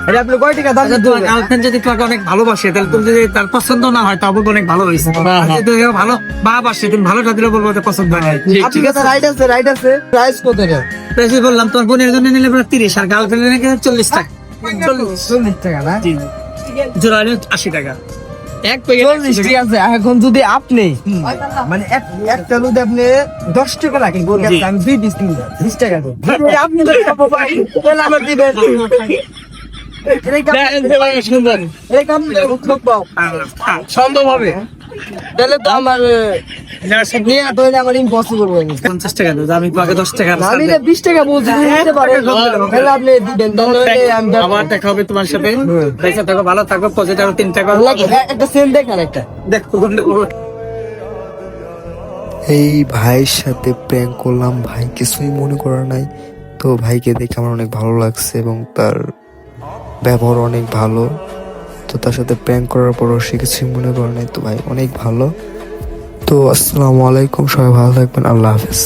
এটা আপনি কয় টাকা দাম তোমার গার্লফ্রেন্ড যদি তোমাকে অনেক ভালোবাসে তাহলে তুমি যদি তার পছন্দ না হয় তাও বলবো অনেক ভালো হয়েছে। যদি ভালো ভালোবাসে তুমি ভালোটা দিলে বলবো যে পছন্দ হয় নাই। ঠিক আছে, রাইট আছে। প্রাইস কত এটা? বেশি বললাম তোমার বোনের জন্য নিলে পরে 30 আর গার্লফ্রেন্ডের নাকি 40 টাকা। 40 টাকা না? জোড়া হলে 80 টাকা। এক 40, ঠিক আছে। এখন যদি আপনি মানে একটা যদি আপনি 10 টাকা রাখেন, জি। আমি 2 পিস কিনবো 20 টাকা করে। আপনি যদি খাবো ভাই, তাহলে আমার দিবেন। সুন্দর এই কাম লোক পাও সম্ভব হবে, তাহলে তো আমার নিয়ে তো আমার ইম্পসিবল হয়ে গেছে। 50 টাকা দাও, আমি তোমাকে 10 টাকা আমি এটা 20 টাকা বলছি, দিতে পারেন, তাহলে আপনি দিবেন, তাহলে আমি আবার দেখা হবে তোমার সাথে। পয়সা থাকো, ভালো থাকো, পজিটিভ আরো 3 টাকা একটা সেল দেখেন একটা। দেখো। এই ভাইয়ের সাথে প্র্যাঙ্ক করলাম, ভাই কিছুই মনে করা নাই। তো ভাইকে দেখে আমার অনেক ভালো লাগছে এবং তার ব্যবহার অনেক ভালো। তো তার সাথে প্র্যাঙ্ক করার পরও সে কিছুই মনে করে নাই। তো ভাই অনেক ভালো। তো আসসালামু আলাইকুম, সবাই ভালো থাকবেন, আল্লাহ হাফেজ।